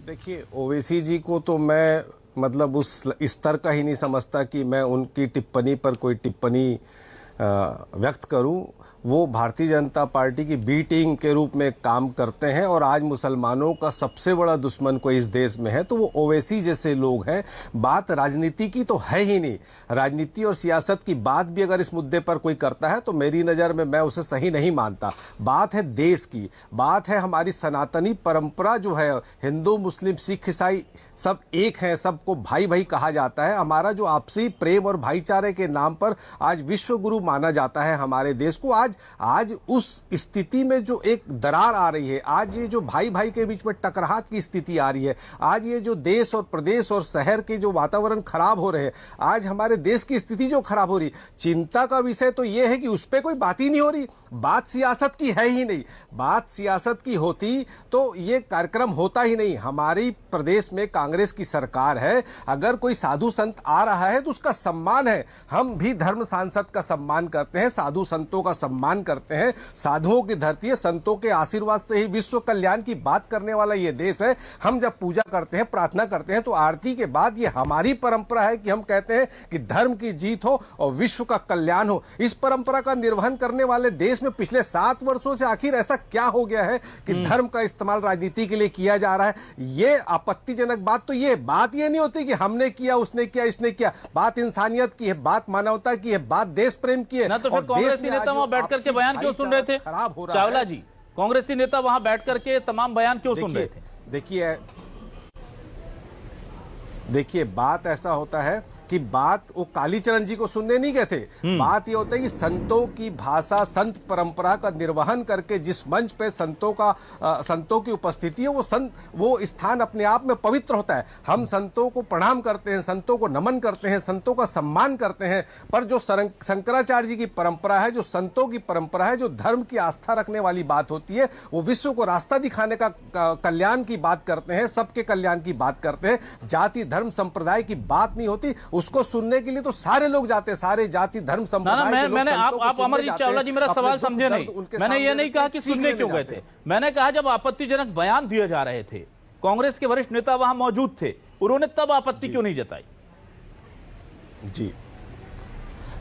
देखिए, ओवैसी जी को तो मैं मतलब उस स्तर का ही नहीं समझता कि मैं उनकी टिप्पणी पर कोई टिप्पणी व्यक्त करूं। वो भारतीय जनता पार्टी की बी टीम के रूप में काम करते हैं और आज मुसलमानों का सबसे बड़ा दुश्मन कोई इस देश में है तो वो ओवैसी जैसे लोग हैं। बात राजनीति की तो है ही नहीं। राजनीति और सियासत की बात भी अगर इस मुद्दे पर कोई करता है तो मेरी नज़र में मैं उसे सही नहीं मानता। बात है देश की, बात है हमारी सनातनी परंपरा जो है, हिंदू मुस्लिम सिख ईसाई सब एक हैं, सबको भाई भाई कहा जाता है। हमारा जो आपसी प्रेम और भाईचारे के नाम पर आज विश्व गुरु माना जाता है हमारे देश को। आज उस स्थिति में जो एक दरार आ रही है, आज ये जो भाई भाई के बीच में टकराहट की स्थिति आ रही है, आज ये जो देश और प्रदेश और शहर के जो वातावरण खराब हो रहे हैं, आज हमारे देश की स्थिति जो खराब हो रही, चिंता का विषय तो ये है कि उस पर कोई बात ही नहीं हो रही। बात सियासत की है ही नहीं। बात सियासत की होती तो ये कार्यक्रम होता ही नहीं। हमारी प्रदेश में कांग्रेस की सरकार है, अगर कोई साधु संत आ रहा है तो उसका सम्मान है। हम भी धर्म सांसद का सम्मान करते हैं, साधु संतों का सम्मान करते हैं। साधुओं की धरती है, संतों के आशीर्वाद से ही विश्व कल्याण की बात करने वाला ये देश है। हम जब पूजा करते हैं, प्रार्थना करते हैं तो आरती के बाद ये हमारी परंपरा है कि हम कहते हैं कि धर्म की जीत हो और विश्व का कल्याण हो। इस परंपरा का निर्वहन करने वाले देश में पिछले 7 वर्षों से आखिर ऐसा क्या हो गया है कि धर्म का इस्तेमाल राजनीति के लिए किया जा रहा है? ये आपत्तिजनक बात तो ये बात ये नहीं होती कि हमने किया, उसने किया, इसने किया। बात इंसानियत की है, बात मानवता की है, बात देश प्रेम की है। ना तो फिर कांग्रेसी नेता वहां बैठ करके बयान क्यों सुन रहे थे? चावला जी, कांग्रेसी नेता वहां बैठ करके तमाम बयान क्यों सुन रहे थे? देखिए बात ऐसा होता है कि बात वो कालीचरण जी को सुनने नहीं गए थे। बात ये होता है कि संतों की भाषा, संत परंपरा का निर्वहन करके जिस मंच पे संतों की उपस्थिति है, वो स्थान अपने आप में पवित्र होता है। हम संतों को प्रणाम करते हैं, संतों को नमन करते हैं, संतों का सम्मान करते हैं। पर जो शंकराचार्य जी की परंपरा है, जो संतों की परंपरा है, जो धर्म की आस्था रखने वाली बात होती है, वो विश्व को रास्ता दिखाने का कल्याण की बात करते हैं, सबके कल्याण की बात करते हैं। जाति धर्म संप्रदाय की बात नहीं होती। उसको सुनने के लिए तो सारे लोग जाते हैं, सारे जाति धर्म संप्रदाय। मैंने आप अमरजीत चावला जी मेरा सवाल समझे नहीं। मैंने ये नहीं कहा कि सुनने क्यों गए थे। मैंने कहा जब आपत्तिजनक बयान दिए जा रहे थे, कांग्रेस के वरिष्ठ नेता वहां मौजूद थे, उन्होंने तब आपत्ति क्यों नहीं जताई? जी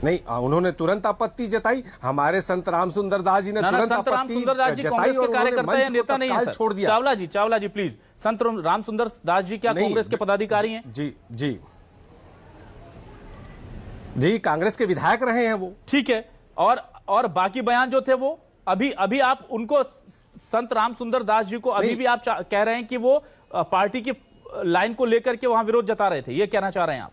नहीं, उन्होंने तुरंत आपत्ति जताई। हमारे संत रामसुंदर दास जी ने तुरंत आपत्ति जताई। कांग्रेस के कार्यकर्ता या नेता नहीं है छोड़ दिया। चावला जी प्लीज, संत रामसुंदर दास जी क्या कांग्रेस के पदाधिकारी हैं? जी जी, कांग्रेस के विधायक रहे हैं वो। ठीक है। और बाकी बयान जो थे वो अभी आप उनको, संत रामसुंदर दास जी को अभी भी आप कह रहे हैं कि वो पार्टी की लाइन को लेकर के वहां विरोध जता रहे थे, ये कहना चाह रहे हैं आप?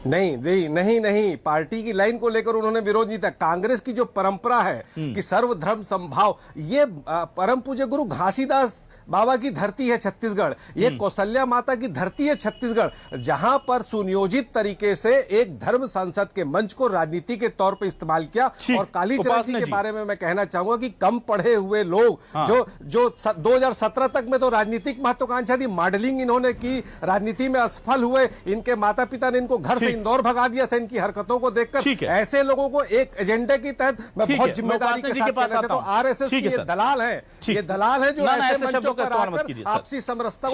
नहीं, पार्टी की लाइन को लेकर उन्होंने विरोध नहीं था। कांग्रेस की जो परंपरा है कि सर्वधर्म समभाव, ये परम पूज्य गुरु घासीदास बाबा की धरती है छत्तीसगढ़, ये कौशल्या माता की धरती है छत्तीसगढ़, जहां पर सुनियोजित तरीके से एक धर्म सांसद के मंच को राजनीति के तौर पर इस्तेमाल किया। और कालीचरण जी के बारे में मैं कहना चाहूंगा कि कम पढ़े हुए लोग जो 2017 तक में तो राजनीतिक महत्वाकांक्षा थी, मॉडलिंग इन्होंने की, राजनीति में असफल हुए, इनके माता पिता ने इनको घर से इंदौर भगा दिया था इनकी हरकतों को देखकर। ऐसे लोगों को एक एजेंडे के तहत मैं बहुत जिम्मेदारी के साथ कहना चाहता हूं, आरएसएस के दलाल है, ये दलाल है जो ऐसे मंचों पर आकर आपसी समरसता